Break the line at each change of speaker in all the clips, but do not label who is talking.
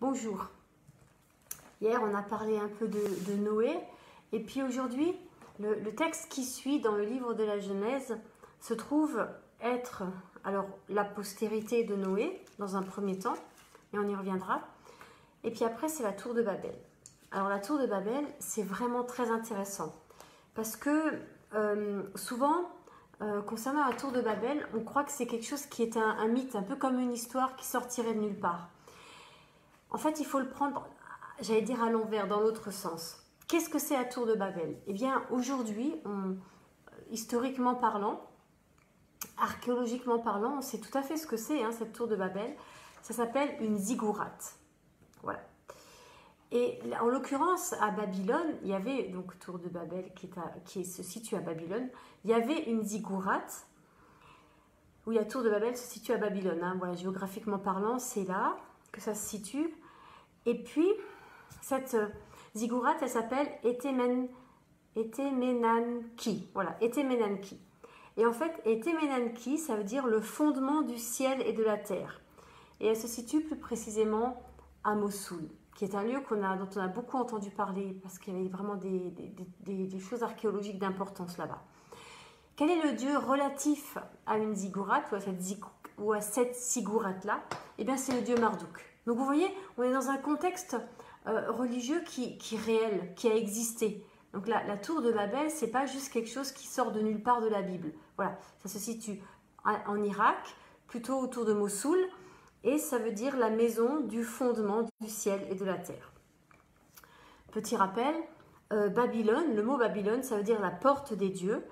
Bonjour. Hier, on a parlé un peu de Noé. Et puis aujourd'hui, le texte qui suit dans le livre de la Genèse se trouve être alors la postérité de Noé dans un premier temps, et on y reviendra. Et puis après, c'est la tour de Babel. Alors la tour de Babel, c'est vraiment très intéressant parce que souvent, concernant la tour de Babel, on croit que c'est quelque chose qui est un mythe, un peu comme une histoire qui sortirait de nulle part. En fait, il faut le prendre, j'allais dire à l'envers, dans l'autre sens. Qu'est-ce que c'est la tour de Babel? Eh bien, aujourd'hui, historiquement parlant, archéologiquement parlant, on sait tout à fait ce que c'est, cette tour de Babel. Ça s'appelle une ziggourate. Voilà. Et en l'occurrence, à Babylone, il y avait, donc tour de Babel qui se situe à Babylone, il y avait une ziggourate. Oui, la tour de Babel se situe à Babylone. Voilà, géographiquement parlant, c'est là que ça se situe. Et puis, cette ziggourate, elle s'appelle Etemenanki. Voilà, Etemenanki. Et en fait, Etemenanki, ça veut dire le fondement du ciel et de la terre. Et elle se situe plus précisément à Mossoul, qui est un lieu dont on a beaucoup entendu parler, parce qu'il y avait vraiment des choses archéologiques d'importance là-bas. Quel est le dieu relatif à une ziggourate, ou à cette ziggourate-là? Eh bien, c'est le dieu Marduk. Donc, vous voyez, on est dans un contexte religieux qui est réel, qui a existé. Donc, la tour de Babel, c'est pas juste quelque chose qui sort de nulle part de la Bible. Voilà, ça se situe en Irak, plutôt autour de Mossoul, et ça veut dire la maison du fondement du ciel et de la terre. Petit rappel, Babylone, le mot Babylone, ça veut dire la porte des dieux.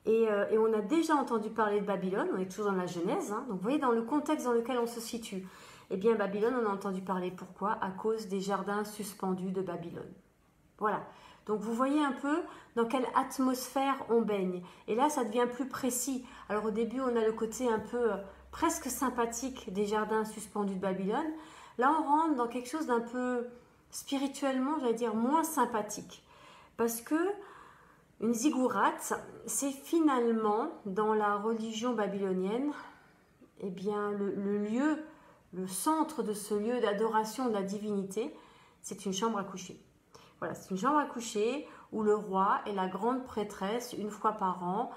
Et on a déjà entendu parler de Babylone, on est toujours dans la Genèse, donc vous voyez dans le contexte dans lequel on se situe. Eh bien Babylone, on a entendu parler, pourquoi? À cause des jardins suspendus de Babylone. Voilà, donc vous voyez un peu dans quelle atmosphère on baigne. Et là, ça devient plus précis. Alors au début, on a le côté un peu presque sympathique des jardins suspendus de Babylone. Là, on rentre dans quelque chose d'un peu spirituellement, j'allais dire, moins sympathique. Parce que une ziggourate, c'est finalement, dans la religion babylonienne, eh bien, le centre de ce lieu d'adoration de la divinité, c'est une chambre à coucher. Voilà, c'est une chambre à coucher où le roi et la grande prêtresse, une fois par an,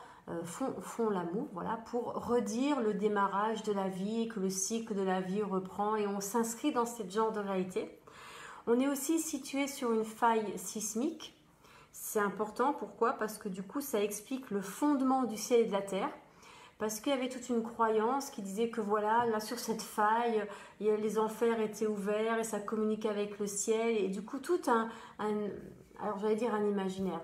font l'amour, voilà, pour redire le démarrage de la vie et que le cycle de la vie reprend, et on s'inscrit dans ce genre de réalité. On est aussi situé sur une faille sismique. C'est important, pourquoi? Parce que du coup, ça explique le fondement du ciel et de la terre. Parce qu'il y avait toute une croyance qui disait que voilà, là sur cette faille, les enfers étaient ouverts et ça communique avec le ciel. Et du coup, alors j'allais dire un imaginaire,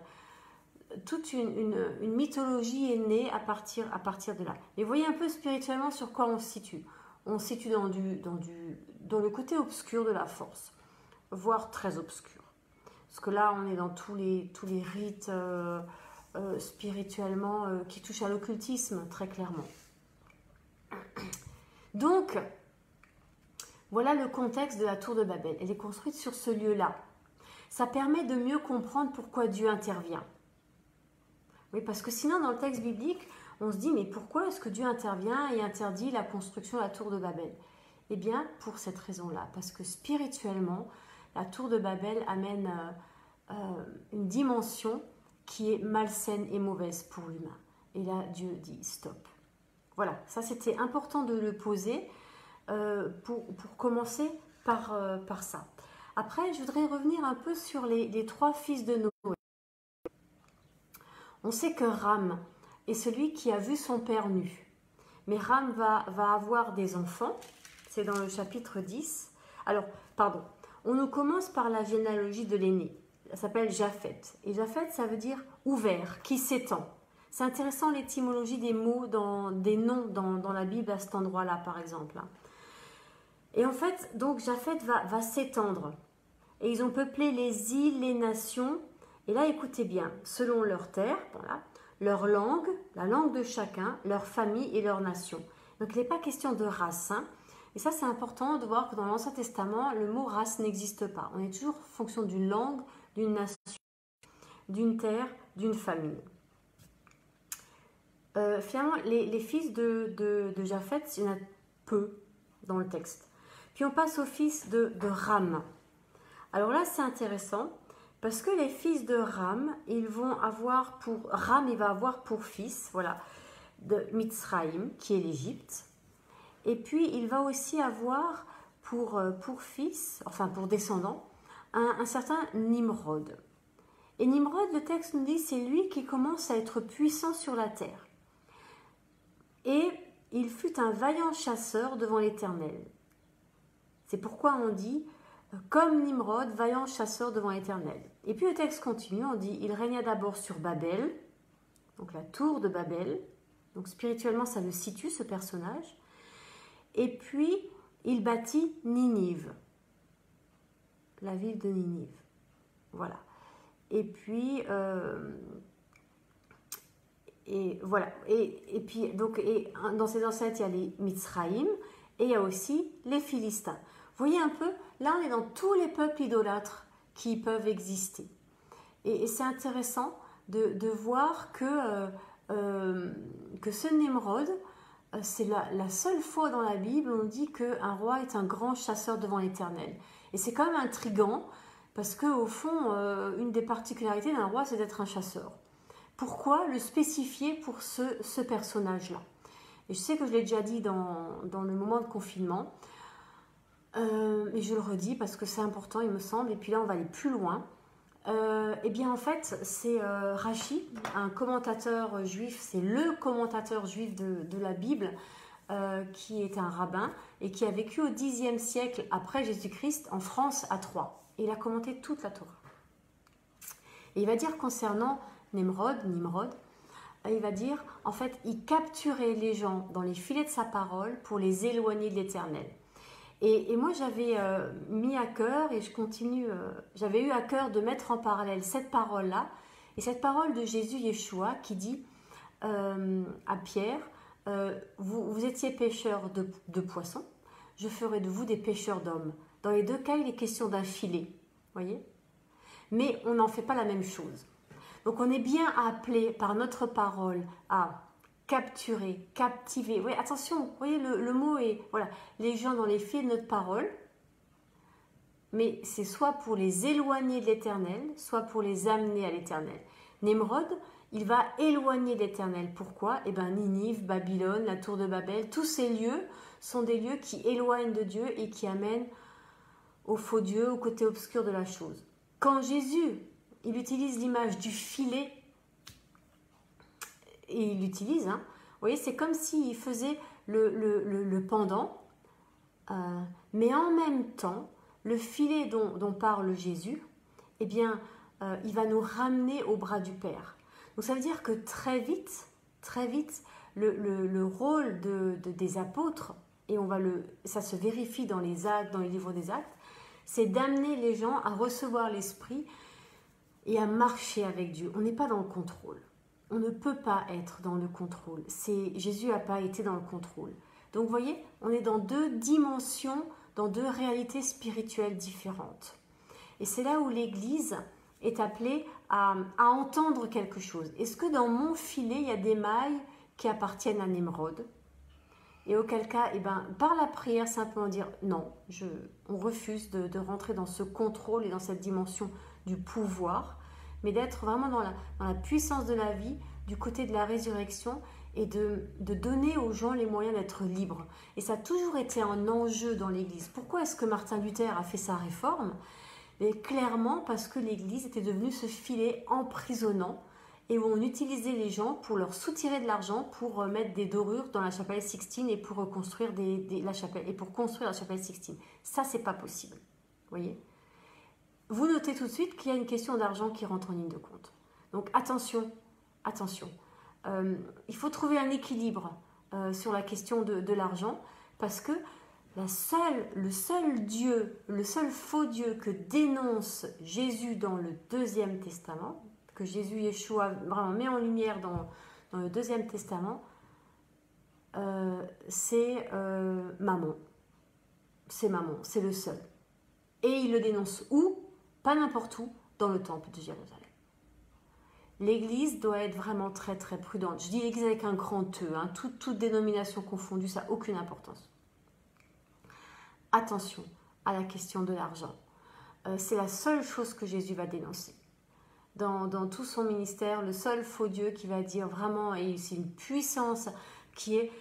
toute une mythologie est née à partir de là. Et vous voyez un peu spirituellement sur quoi on se situe. On se situe dans le côté obscur de la force, voire très obscur. Parce que là, on est dans tous les rites spirituellement qui touchent à l'occultisme, très clairement. Donc, voilà le contexte de la tour de Babel. Elle est construite sur ce lieu-là. Ça permet de mieux comprendre pourquoi Dieu intervient. Oui, parce que sinon, dans le texte biblique, on se dit, mais pourquoi est-ce que Dieu intervient et interdit la construction de la tour de Babel? Eh bien, pour cette raison-là, parce que spirituellement, la tour de Babel amène une dimension qui est malsaine et mauvaise pour l'humain. Et là, Dieu dit stop. Voilà, ça c'était important de le poser pour commencer par ça. Après, je voudrais revenir un peu sur les trois fils de Noé. On sait que Ram est celui qui a vu son père nu. Mais Ram va avoir des enfants, c'est dans le chapitre 10. Alors, pardon, on nous commence par la généalogie de l'aîné. Ça s'appelle Japhet. Et Japhet, ça veut dire ouvert, qui s'étend. C'est intéressant l'étymologie des mots, des noms dans la Bible à cet endroit-là, par exemple. Et en fait, donc Japhet va s'étendre. Et ils ont peuplé les îles, les nations. Et là, écoutez bien, selon leur terre, voilà, leur langue, la langue de chacun, leur famille et leur nation. Donc, il n'est pas question de race. Et ça, c'est important de voir que dans l'Ancien Testament, le mot race n'existe pas. On est toujours en fonction d'une langue, d'une nation, d'une terre, d'une famille. Finalement, les fils de Japhet, il y en a peu dans le texte. Puis on passe au fils de Ram. Alors là, c'est intéressant parce que les fils de Ram, ils vont avoir pour... Ram, il va avoir pour fils, voilà, de Mitzraïm, qui est l'Égypte. Et puis, il va aussi avoir pour fils, enfin pour descendant, un certain Nimrod. Et Nimrod, le texte nous dit, c'est lui qui commence à être puissant sur la terre. Et il fut un vaillant chasseur devant l'Éternel. C'est pourquoi on dit, comme Nimrod, vaillant chasseur devant l'Éternel. Et puis le texte continue, on dit, il régna d'abord sur Babel, donc la tour de Babel. Donc spirituellement, ça le situe, ce personnage. Et puis, il bâtit Ninive, la ville de Ninive. Voilà. Et puis, et voilà. Et puis, donc, dans ces ancêtres, il y a les Mitzraïm et il y a aussi les Philistins. Vous voyez un peu, là, on est dans tous les peuples idolâtres qui peuvent exister. Et c'est intéressant de voir que ce Nimrod, c'est la seule fois dans la Bible où on dit qu'un roi est un grand chasseur devant l'Éternel. Et c'est quand même intriguant parce qu'au fond, une des particularités d'un roi, c'est d'être un chasseur. Pourquoi le spécifier pour ce personnage-là? Et je sais que je l'ai déjà dit dans le moment de confinement, mais je le redis parce que c'est important, il me semble. Et puis là, on va aller plus loin. Eh bien, en fait, c'est Rachi, un commentateur juif, c'est le commentateur juif de la Bible, qui est un rabbin et qui a vécu au Xe siècle après Jésus-Christ en France à Troyes. Et il a commenté toute la Torah. Et il va dire concernant Nimrod, il va dire, en fait, il capturait les gens dans les filets de sa parole pour les éloigner de l'Éternel. Et moi, j'avais mis à cœur, et je continue, j'avais eu à cœur de mettre en parallèle cette parole-là, et cette parole de Jésus Yeshua qui dit à Pierre, vous étiez pêcheurs de poissons, je ferai de vous des pêcheurs d'hommes. Dans les deux cas, il est question d'un filet, voyez. Mais on n'en fait pas la même chose. Donc on est bien appelé par notre parole à capturer, captiver. Oui, attention, vous voyez, le mot est, voilà, les gens dans les filets de notre parole, mais c'est soit pour les éloigner de l'Éternel, soit pour les amener à l'Éternel. Nimrod, il va éloigner de l'Éternel. Pourquoi? Eh bien, Ninive, Babylone, la tour de Babel, tous ces lieux sont des lieux qui éloignent de Dieu et qui amènent au faux Dieu, au côté obscur de la chose. Quand Jésus, il utilise l'image du filet, et il l'utilise, hein, vous voyez, c'est comme s'il faisait le pendant, mais en même temps, le filet dont parle Jésus, eh bien, il va nous ramener au bras du Père. Donc ça veut dire que très vite, le rôle des apôtres, et ça se vérifie dans les actes, dans les livres des actes, c'est d'amener les gens à recevoir l'Esprit et à marcher avec Dieu. On n'est pas dans le contrôle. On ne peut pas être dans le contrôle. Jésus n'a pas été dans le contrôle. Donc vous voyez, on est dans deux dimensions, dans deux réalités spirituelles différentes. Et c'est là où l'Église est appelée à entendre quelque chose. Est-ce que dans mon filet, il y a des mailles qui appartiennent à Nimrod? Et auquel cas, eh ben, par la prière, simplement dire non, on refuse de rentrer dans ce contrôle et dans cette dimension du pouvoir, mais d'être vraiment dans la puissance de la vie, du côté de la résurrection et de donner aux gens les moyens d'être libres. Et ça a toujours été un enjeu dans l'Église. Pourquoi est-ce que Martin Luther a fait sa réforme? Et clairement parce que l'Église était devenue ce filet emprisonnant et où on utilisait les gens pour leur soutirer de l'argent pour mettre des dorures dans la chapelle Sixtine et pour reconstruire la chapelle et pour construire la chapelle Sixtine. Ça, c'est pas possible. Vous voyez? Vous notez tout de suite qu'il y a une question d'argent qui rentre en ligne de compte. Donc attention. Il faut trouver un équilibre sur la question de l'argent parce que le seul Dieu, le seul faux Dieu que dénonce Jésus dans le Deuxième Testament, que Jésus Yeshua vraiment met en lumière dans le Deuxième Testament, c'est Mammon. C'est Mammon, c'est le seul. Et il le dénonce où? Pas n'importe où, dans le temple de Jérusalem. L'Église doit être vraiment très très prudente. Je dis l'Église avec un grand E, hein, toute dénomination confondue, ça n'a aucune importance. attention à la question de l'argent. C'est la seule chose que Jésus va dénoncer. Dans tout son ministère, le seul faux Dieu qui va dire vraiment, et c'est une puissance qui est...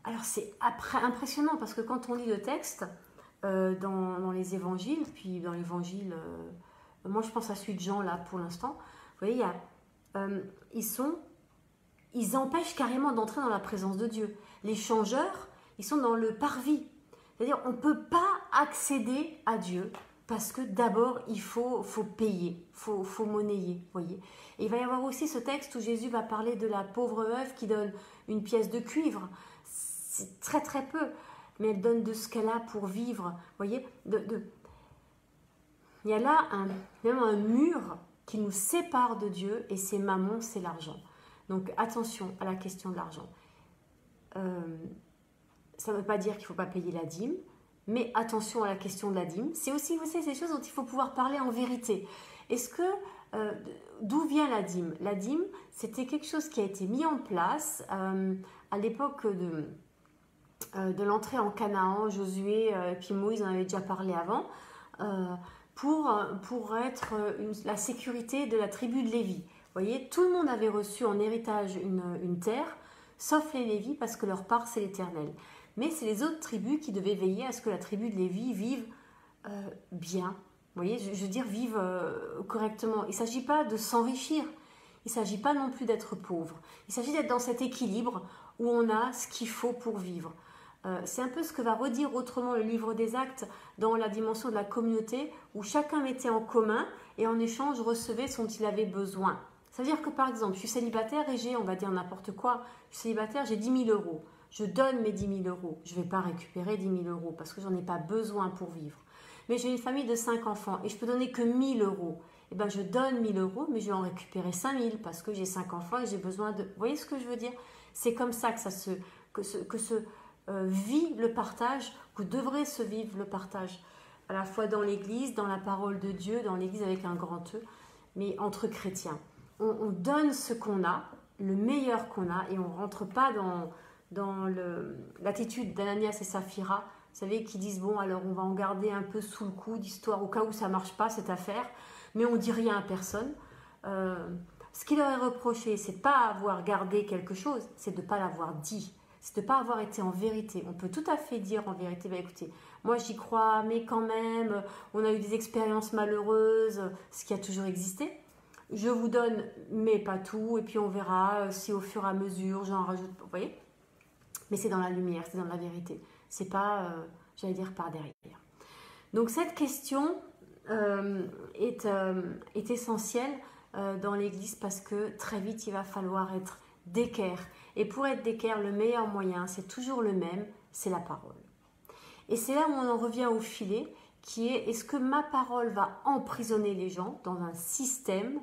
Alors c'est impressionnant parce que quand on lit le texte dans les évangiles, puis dans l'évangile, moi je pense à celui de Jean là pour l'instant, vous voyez, ils empêchent carrément d'entrer dans la présence de Dieu. Les changeurs, ils sont dans le parvis. C'est-à-dire on ne peut pas accéder à Dieu parce que d'abord il faut payer, faut monnayer, voyez. Et il va y avoir aussi ce texte où Jésus va parler de la pauvre veuve qui donne une pièce de cuivre. C'est très très peu, mais elle donne de ce qu'elle a pour vivre, voyez. Il y a là vraiment un mur qui nous sépare de Dieu et c'est mammon, c'est l'argent. Donc attention à la question de l'argent. Ça ne veut pas dire qu'il ne faut pas payer la dîme, mais attention à la question de la dîme. C'est aussi, vous savez, ces choses dont il faut pouvoir parler en vérité. Est-ce que, d'où vient la dîme? La dîme, c'était quelque chose qui a été mis en place à l'époque de l'entrée en Canaan. Josué et puis Moïse en avaient déjà parlé avant, pour être la sécurité de la tribu de Lévi. Vous voyez, tout le monde avait reçu en héritage une terre, sauf les Lévis, parce que leur part, c'est l'Éternel. Mais c'est les autres tribus qui devaient veiller à ce que la tribu de Lévi vive bien. Vous voyez, je veux dire, vive correctement. Il ne s'agit pas de s'enrichir. Il ne s'agit pas non plus d'être pauvre. Il s'agit d'être dans cet équilibre où on a ce qu'il faut pour vivre. C'est un peu ce que va redire autrement le livre des Actes dans la dimension de la communauté où chacun mettait en commun et en échange recevait ce dont il avait besoin. Ça veut dire que par exemple, je suis célibataire et j'ai, on va dire n'importe quoi, je suis célibataire, j'ai 10 000 euros. Je donne mes 10 000 euros. Je ne vais pas récupérer 10 000 euros parce que j'en ai pas besoin pour vivre. Mais j'ai une famille de 5 enfants et je peux donner que 1 000 euros. Eh bien, je donne 1 000 euros, mais je vais en récupérer 5 000 parce que j'ai 5 enfants et j'ai besoin de... Vous voyez ce que je veux dire? C'est comme ça que se vit le partage, que devrait se vivre le partage, à la fois dans l'Église, dans la parole de Dieu, dans l'Église avec un grand E, mais entre chrétiens. On donne ce qu'on a, le meilleur qu'on a, et on ne rentre pas dans l'attitude d'Ananias et Saphira, vous savez, qui disent, bon, alors on va en garder un peu sous le coude, histoire au cas où ça ne marche pas, cette affaire, mais on ne dit rien à personne. Ce qu'il leur est reproché, c'est de ne pas avoir gardé quelque chose, c'est de ne pas l'avoir dit. C'est de ne pas avoir été en vérité. On peut tout à fait dire en vérité, bah écoutez, moi j'y crois, mais quand même, on a eu des expériences malheureuses, ce qui a toujours existé. Je vous donne, mais pas tout, et puis on verra si au fur et à mesure j'en rajoute, vous voyez. Mais c'est dans la lumière, c'est dans la vérité. C'est pas, j'allais dire, par derrière. Donc cette question est essentielle dans l'Église parce que très vite il va falloir être d'équerre. Et pour être d'équerre, le meilleur moyen, c'est toujours le même, c'est la parole. Et c'est là où on en revient au filet, qui est, est-ce que ma parole va emprisonner les gens dans un système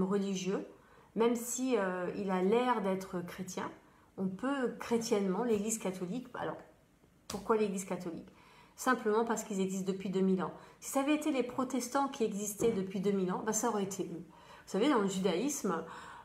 religieux, même si il a l'air d'être chrétien? On peut chrétiennement, l'Église catholique, alors pourquoi l'Église catholique? Simplement parce qu'ils existent depuis 2000 ans. Si ça avait été les protestants qui existaient depuis 2000 ans, ben ça aurait été eux. Vous savez, dans le judaïsme,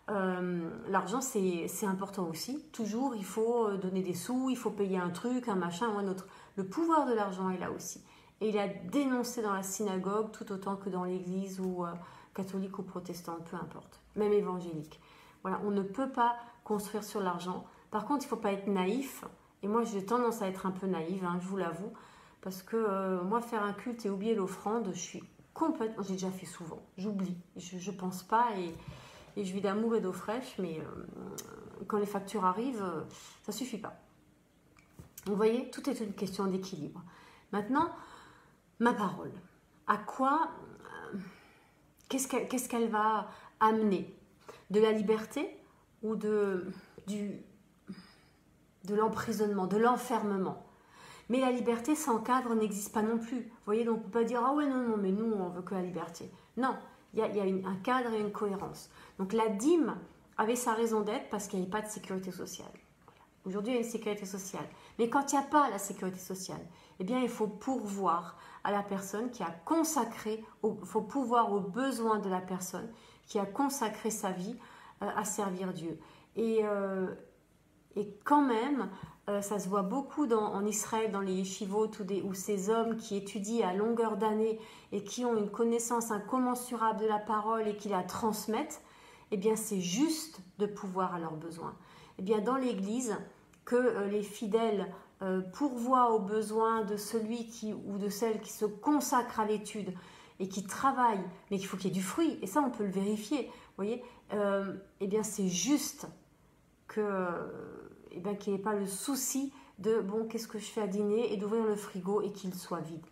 l'argent c'est important aussi. Toujours, il faut donner des sous, il faut payer un truc, un machin ou un autre. Le pouvoir de l'argent est là aussi. Et il a dénoncé dans la synagogue tout autant que dans l'église ou catholique ou protestante, peu importe, même évangélique. Voilà, on ne peut pas construire sur l'argent. Par contre, il ne faut pas être naïf. Et moi, j'ai tendance à être un peu naïve, hein, je vous l'avoue. Parce que moi, faire un culte et oublier l'offrande, je suis complètement... J'ai déjà fait souvent. J'oublie. Je ne pense pas et je vis d'amour et d'eau fraîche. Mais quand les factures arrivent, ça ne suffit pas. Vous voyez, tout est une question d'équilibre. Maintenant, ma parole. À quoi... Qu'est-ce qu'elle va amener? De la liberté ou de l'emprisonnement, de l'enfermement? Mais la liberté sans cadre n'existe pas non plus. Vous voyez, donc on ne peut pas dire « Ah ouais, non, mais nous, on veut que la liberté. » Non, il y a un cadre et une cohérence. Donc la dîme avait sa raison d'être parce qu'il n'y avait pas de sécurité sociale. Voilà. Aujourd'hui, il y a une sécurité sociale. Mais quand il n'y a pas la sécurité sociale, eh bien, il faut pourvoir à la personne qui a consacré, il faut pourvoir aux besoins de la personne qui a consacré sa vie à servir Dieu. Et quand même, ça se voit beaucoup en Israël, dans les yeshivot, où ces hommes qui étudient à longueur d'année et qui ont une connaissance incommensurable de la parole et qui la transmettent, eh bien c'est juste de pouvoir à leurs besoins. Eh bien dans l'Église, que les fidèles pourvoient aux besoins de celui ou de celle qui se consacre à l'étude et qui travaille, mais qu'il faut qu'il y ait du fruit, et ça on peut le vérifier, vous voyez, eh bien c'est juste que... Eh bien, qu'il n'y ait pas le souci de bon, qu'est-ce que je fais à dîner et d'ouvrir le frigo et qu'il soit vide.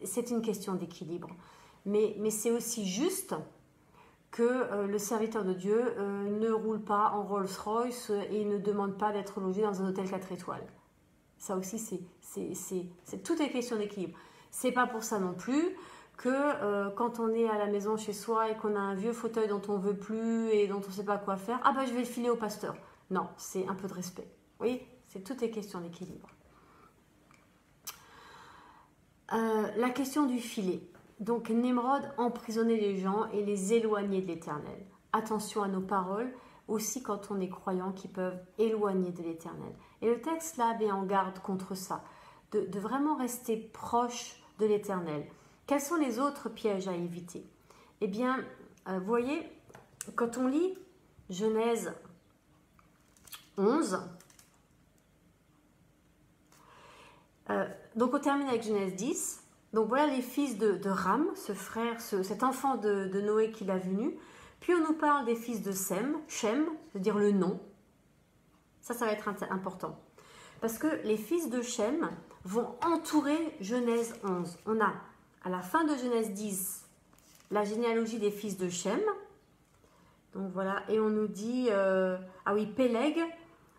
C'est une question d'équilibre. Mais c'est aussi juste que le serviteur de Dieu ne roule pas en Rolls-Royce et ne demande pas d'être logé dans un hôtel 4 étoiles. Ça aussi, tout est question d'équilibre. C'est pas pour ça non plus que quand on est à la maison chez soi et qu'on a un vieux fauteuil dont on veut plus et dont on ne sait pas quoi faire, ah ben je vais le filer au pasteur. Non, c'est un peu de respect. Oui, tout est question d'équilibre. La question du filet. Donc, Nemrod emprisonnait les gens et les éloignait de l'Éternel. Attention à nos paroles, aussi quand on est croyant, qui peuvent éloigner de l'Éternel. Et le texte là met en garde contre ça, de vraiment rester proche de l'Éternel. Quels sont les autres pièges à éviter? Eh bien, vous voyez, quand on lit Genèse 11, donc on termine avec Genèse 10. Donc voilà les fils de Ram, ce frère, cet enfant de Noé qu'il a vu nu. Puis on nous parle des fils de Shem, c'est-à-dire le nom. Ça va être important. Parce que les fils de Shem vont entourer Genèse 11. On a, à la fin de Genèse 10, la généalogie des fils de Shem. Donc voilà, et on nous dit, ah oui, Péleg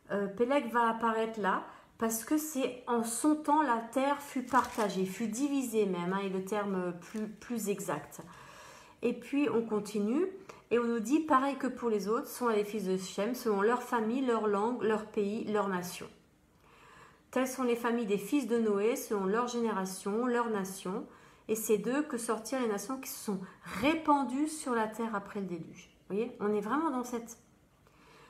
va apparaître là. Parce que c'est en son temps, la terre fut partagée, fut divisée même, hein, est le terme plus exact. Et puis on continue, et on nous dit, pareil que pour les autres, sont les fils de Shem, selon leur famille, leur langue, leur pays, leur nation. Telles sont les familles des fils de Noé, selon leur génération, leur nation, et c'est d'eux que sortirent les nations qui se sont répandues sur la terre après le déluge. Vous voyez, on est vraiment dans cette...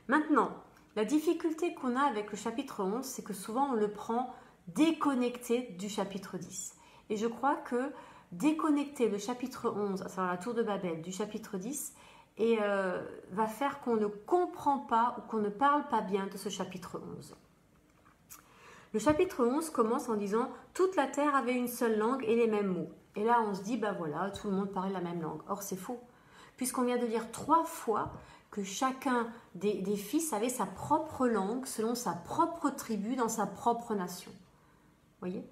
Maintenant, la difficulté qu'on a avec le chapitre 11, c'est que souvent on le prend déconnecté du chapitre 10. Et je crois que déconnecter le chapitre 11, à savoir la tour de Babel, du chapitre 10, va faire qu'on ne comprend pas ou qu'on ne parle pas bien de ce chapitre 11. Le chapitre 11 commence en disant « Toute la terre avait une seule langue et les mêmes mots ». Et là on se dit « Ben voilà, tout le monde parlait la même langue ». Or c'est faux, puisqu'on vient de lire 3 fois que chacun des fils avait sa propre langue, selon sa propre tribu, dans sa propre nation. Vous voyez?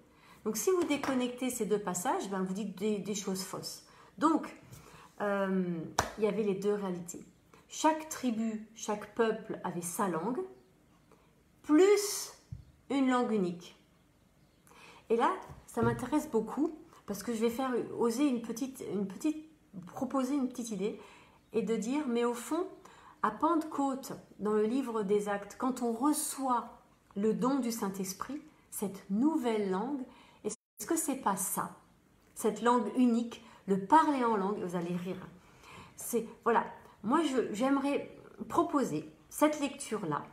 Donc si vous déconnectez ces 2 passages, ben vous dites des choses fausses. Donc, il y avait les 2 réalités. Chaque tribu, chaque peuple avait sa langue, plus une langue unique. Et là, ça m'intéresse beaucoup, parce que je vais proposer une petite idée, et de dire, mais au fond, à Pentecôte, dans le livre des Actes, quand on reçoit le don du Saint-Esprit, cette nouvelle langue, est-ce que c'est pas ça, cette langue unique, le parler en langue, vous allez rire. Voilà, moi j'aimerais proposer cette lecture-là,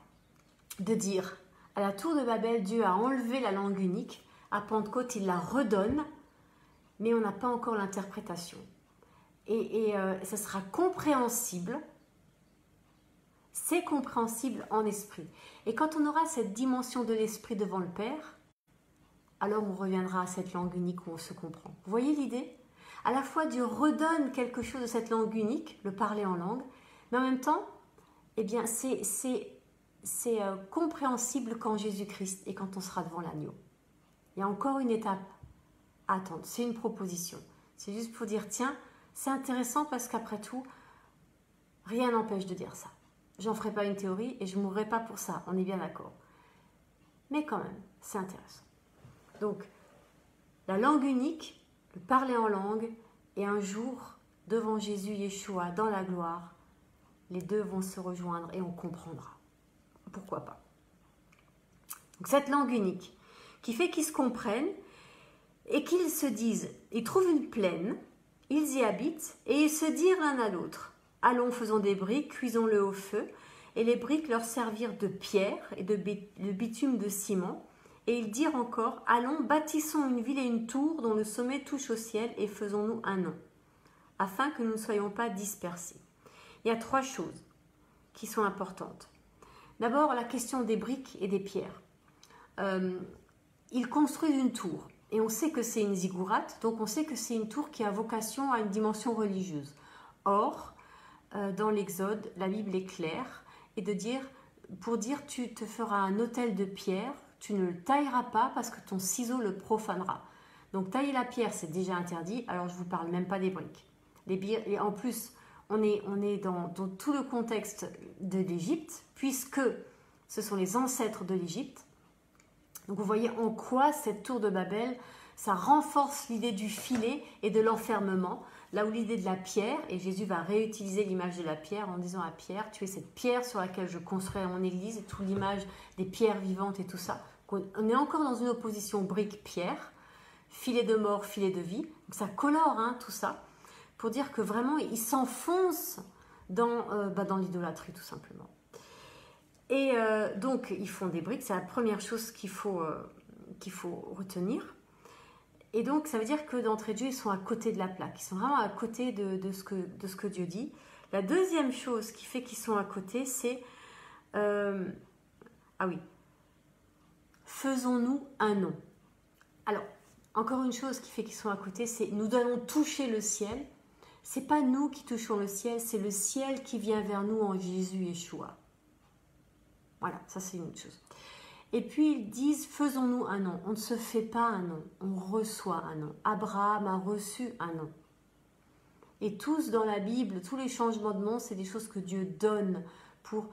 de dire, à la tour de Babel, Dieu a enlevé la langue unique, à Pentecôte, il la redonne, mais on n'a pas encore l'interprétation. Et ça sera compréhensible. C'est compréhensible en esprit. Et quand on aura cette dimension de l'esprit devant le Père, alors on reviendra à cette langue unique où on se comprend. Vous voyez l'idée? À la fois Dieu redonne quelque chose de cette langue unique, le parler en langue, mais en même temps, eh bien, c'est compréhensible qu'en Jésus-Christ et quand on sera devant l'agneau. Il y a encore une étape à attendre. C'est une proposition. C'est juste pour dire, tiens, c'est intéressant parce qu'après tout, rien n'empêche de dire ça. J'en ferai pas une théorie et je ne mourrai pas pour ça, on est bien d'accord. Mais quand même, c'est intéressant. Donc, la langue unique, le parler en langue, et un jour, devant Jésus, Yeshua, dans la gloire, les 2 vont se rejoindre et on comprendra. Pourquoi pas? Donc, cette langue unique, qui fait qu'ils se comprennent et qu'ils se disent, ils trouvent une plaine, ils y habitent et ils se dirent l'un à l'autre. Allons, faisons des briques, cuisons-le au feu. Et les briques leur servirent de pierre et de bitume de ciment. Et ils dirent encore, allons, bâtissons une ville et une tour dont le sommet touche au ciel et faisons-nous un nom, afin que nous ne soyons pas dispersés. Il y a 3 choses qui sont importantes. D'abord, la question des briques et des pierres. Ils construisent une tour et on sait que c'est une ziggourate, donc on sait que c'est une tour qui a vocation à une dimension religieuse. Or, dans l'Exode, la Bible est claire et pour dire tu te feras un autel de pierre, tu ne le tailleras pas parce que ton ciseau le profanera. Donc tailler la pierre, c'est déjà interdit, alors je ne vous parle même pas des briques. Et en plus, on est dans tout le contexte de l'Égypte, puisque ce sont les ancêtres de l'Égypte. Donc vous voyez en quoi cette tour de Babel, ça renforce l'idée du filet et de l'enfermement, là où l'idée de la pierre, et Jésus va réutiliser l'image de la pierre en disant à Pierre, tu es cette pierre sur laquelle je construirai mon église, et toute l'image des pierres vivantes et tout ça. On est encore dans une opposition brique-pierre, filet de mort, filet de vie, donc ça colore tout ça, pour dire que vraiment il s'enfonce dans l'idolâtrie tout simplement. Et donc ils font des briques, c'est la première chose qu'il faut retenir. Et donc ça veut dire que d'entrée de jeu ils sont à côté de la plaque, ils sont vraiment à côté de ce que Dieu dit. La deuxième chose qui fait qu'ils sont à côté, c'est faisons-nous un nom. Alors encore une chose qui fait qu'ils sont à côté, c'est nous allons toucher le ciel. C'est pas nous qui touchons le ciel, c'est le ciel qui vient vers nous en Jésus Yeshua. Voilà, ça c'est une chose. Et puis ils disent, faisons-nous un nom. On ne se fait pas un nom, on reçoit un nom. Abraham a reçu un nom. Et tous dans la Bible, tous les changements de nom, c'est des choses que Dieu donne pour,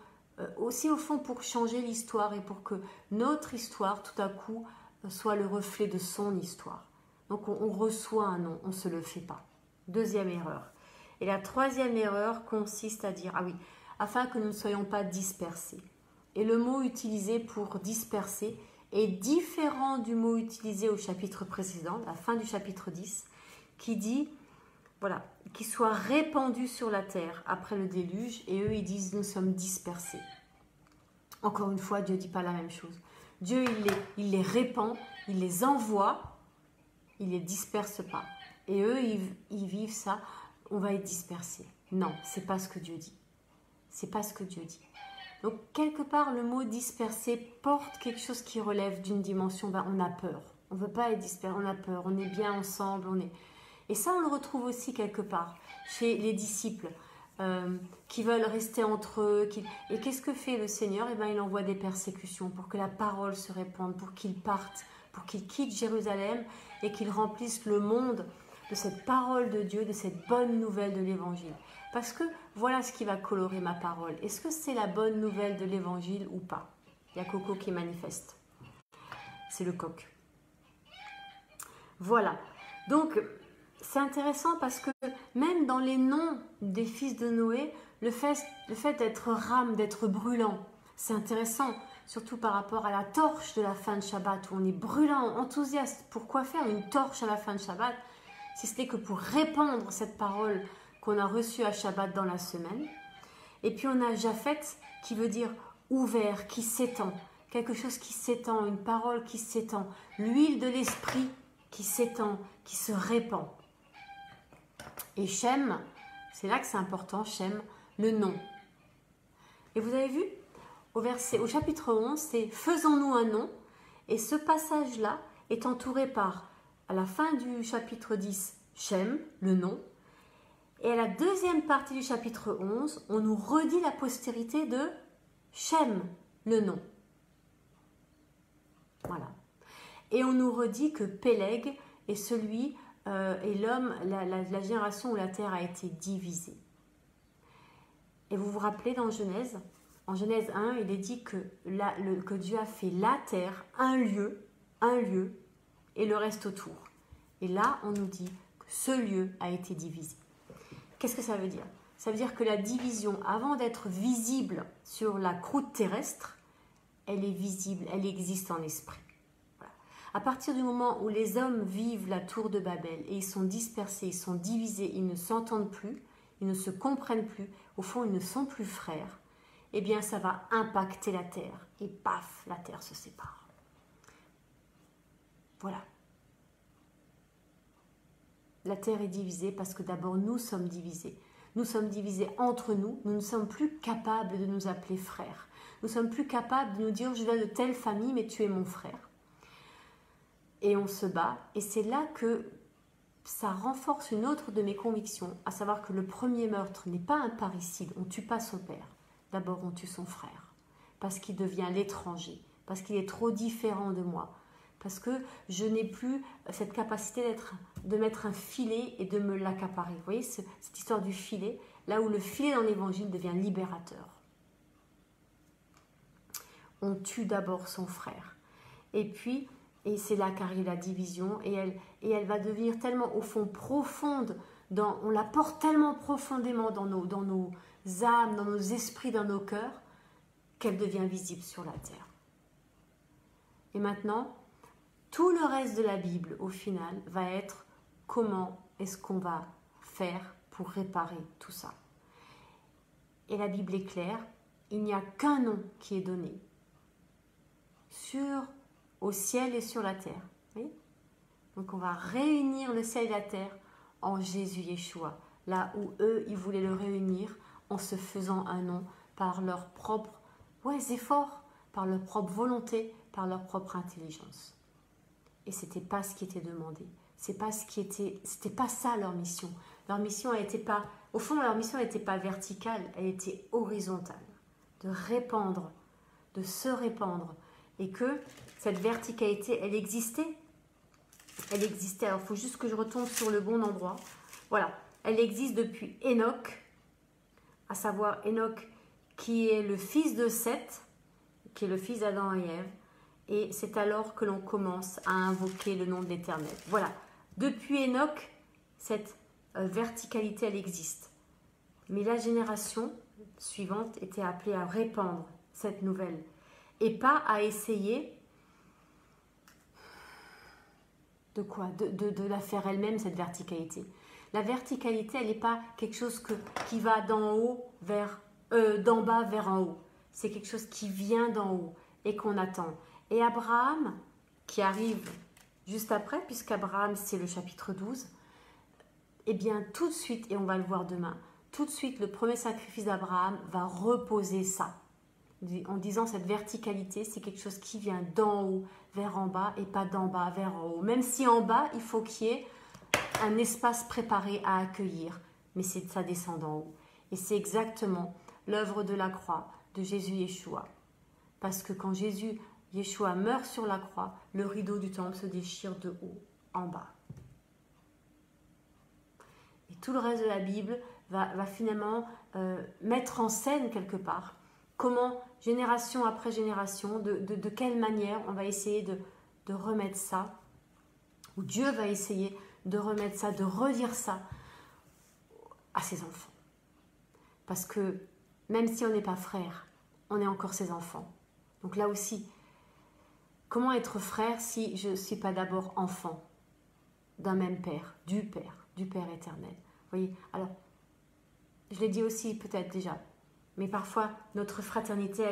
aussi au fond pour changer l'histoire et pour que notre histoire, tout à coup, soit le reflet de son histoire. Donc on reçoit un nom, on ne se le fait pas. Deuxième erreur. Et la troisième erreur consiste à dire, afin que nous ne soyons pas dispersés. Et le mot utilisé pour disperser est différent du mot utilisé au chapitre précédent, la fin du chapitre 10, qui dit, qu'ils soient répandus sur la terre après le déluge, et eux ils disent, nous sommes dispersés. Encore une fois, Dieu ne dit pas la même chose. Dieu, il les répand, il les envoie, il ne les disperse pas. Et eux, ils vivent ça, on va être dispersés. Non, ce n'est pas ce que Dieu dit. C'est pas ce que Dieu dit. Donc, quelque part, le mot disperser porte quelque chose qui relève d'une dimension, on a peur. On ne veut pas être dispersé, on a peur, on est bien ensemble. Et ça, on le retrouve aussi quelque part chez les disciples qui veulent rester entre eux. Et qu'est-ce que fait le Seigneur ? Il envoie des persécutions pour que la parole se répande, pour qu'ils partent, pour qu'ils quittent Jérusalem et qu'ils remplissent le monde de cette parole de Dieu, de cette bonne nouvelle de l'Évangile. Parce que voilà ce qui va colorer ma parole. Est-ce que c'est la bonne nouvelle de l'Évangile ou pas ? Il y a Coco qui manifeste. C'est le coq. Voilà. Donc, c'est intéressant parce que même dans les noms des fils de Noé, le fait d'être rame, d'être brûlant, c'est intéressant. Surtout par rapport à la torche de la fin de Shabbat, où on est brûlant, enthousiaste. Pourquoi faire une torche à la fin de Shabbat ? Si ce n'est que pour répandre cette parole qu'on a reçue à Shabbat dans la semaine. Et puis on a Japhet qui veut dire ouvert, qui s'étend. Quelque chose qui s'étend, une parole qui s'étend. L'huile de l'esprit qui s'étend, qui se répand. Et Shem, c'est là que c'est important, Shem, le nom. Et vous avez vu, au chapitre 11, c'est « Faisons-nous un nom ». Et ce passage-là est entouré par, à la fin du chapitre 10, Shem, le nom. Et à la deuxième partie du chapitre 11, on nous redit la postérité de Shem, le nom. Voilà. Et on nous redit que Péleg est celui, est l'homme, la génération où la terre a été divisée. Et vous vous rappelez dans Genèse, en Genèse 1, il est dit que Dieu a fait la terre, un lieu, et le reste autour. Et là, on nous dit que ce lieu a été divisé. Qu'est-ce que ça veut dire ? Ça veut dire que la division, avant d'être visible sur la croûte terrestre, elle est visible, elle existe en esprit. Voilà. À partir du moment où les hommes vivent la tour de Babel et ils sont dispersés, ils sont divisés, ils ne s'entendent plus, ils ne se comprennent plus, au fond ils ne sont plus frères, eh bien ça va impacter la terre. Et paf, la terre se sépare. Voilà. La terre est divisée parce que d'abord nous sommes divisés. Nous sommes divisés entre nous. Nous ne sommes plus capables de nous appeler frères. Nous ne sommes plus capables de nous dire je viens de telle famille mais tu es mon frère. Et on se bat. Et c'est là que ça renforce une autre de mes convictions, à savoir que le premier meurtre n'est pas un parricide. On ne tue pas son père. D'abord on tue son frère. Parce qu'il devient l'étranger. Parce qu'il est trop différent de moi. Parce que je n'ai plus cette capacité de mettre un filet et de me l'accaparer. Vous voyez, cette histoire du filet, là où le filet dans l'évangile devient libérateur. On tue d'abord son frère. Et puis, et c'est là qu'arrive la division, et elle va devenir tellement au fond profonde, on la porte tellement profondément dans nos âmes, dans nos esprits, dans nos cœurs, qu'elle devient visible sur la terre. Et maintenant, tout le reste de la Bible, au final, va être comment est-ce qu'on va faire pour réparer tout ça. Et la Bible est claire, il n'y a qu'un nom qui est donné au ciel et sur la terre. Oui. Donc on va réunir le ciel et la terre en Jésus Yeshua, là où eux, ils voulaient le réunir en se faisant un nom par leurs propres efforts, par leur propre volonté, par leur propre intelligence. Et c'était pas ce qui était demandé. C'était pas ça leur mission. Leur mission n'était pas, au fond, leur mission n'était pas verticale, elle était horizontale, de répandre, de se répandre, et que cette verticalité, elle existait. Elle existait. Alors, il faut juste que je retombe sur le bon endroit. Voilà, elle existe depuis Enoch, à savoir Enoch, qui est le fils de Seth, qui est le fils d'Adam et Ève. Et c'est alors que l'on commence à invoquer le nom de l'Éternel. Voilà, depuis Enoch, cette verticalité, elle existe. Mais la génération suivante était appelée à répandre cette nouvelle. Et pas à essayer de quoi ? De la faire elle-même, cette verticalité. La verticalité, elle n'est pas quelque chose qui va d'en bas vers en haut. C'est quelque chose qui vient d'en haut et qu'on attend. Et Abraham, qui arrive juste après, puisqu'Abraham, c'est le chapitre 12, eh bien, tout de suite, et on va le voir demain, tout de suite, le premier sacrifice d'Abraham va reposer ça. En disant cette verticalité, c'est quelque chose qui vient d'en haut vers en bas et pas d'en bas vers en haut. Même si en bas, il faut qu'il y ait un espace préparé à accueillir, mais ça descend d'en haut. Et c'est exactement l'œuvre de la croix de Jésus Yeshua. Parce que quand Jésus Yeshua meurt sur la croix, le rideau du temple se déchire de haut en bas. Et tout le reste de la Bible va finalement mettre en scène quelque part comment, génération après génération, de quelle manière on va essayer de remettre ça, ou Dieu va essayer de remettre ça, de redire ça à ses enfants. Parce que même si on n'est pas frère, on est encore ses enfants. Donc là aussi, comment être frère si je ne suis pas d'abord enfant d'un même Père, du Père éternel. Vous voyez, alors, je l'ai dit aussi peut-être déjà, mais parfois notre fraternité,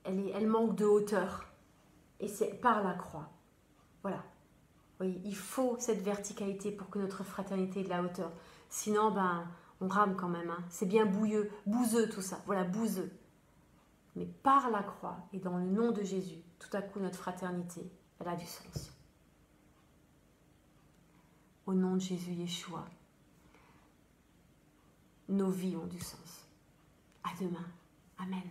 elle manque de hauteur. Et c'est par la croix. Voilà. Vous voyez, il faut cette verticalité pour que notre fraternité ait de la hauteur. Sinon, on rame quand même. Hein. C'est bien bouseux tout ça. Voilà, bouseux. Mais par la croix et dans le nom de Jésus, tout à coup, notre fraternité, elle a du sens. Au nom de Jésus Yeshua, nos vies ont du sens. À demain. Amen.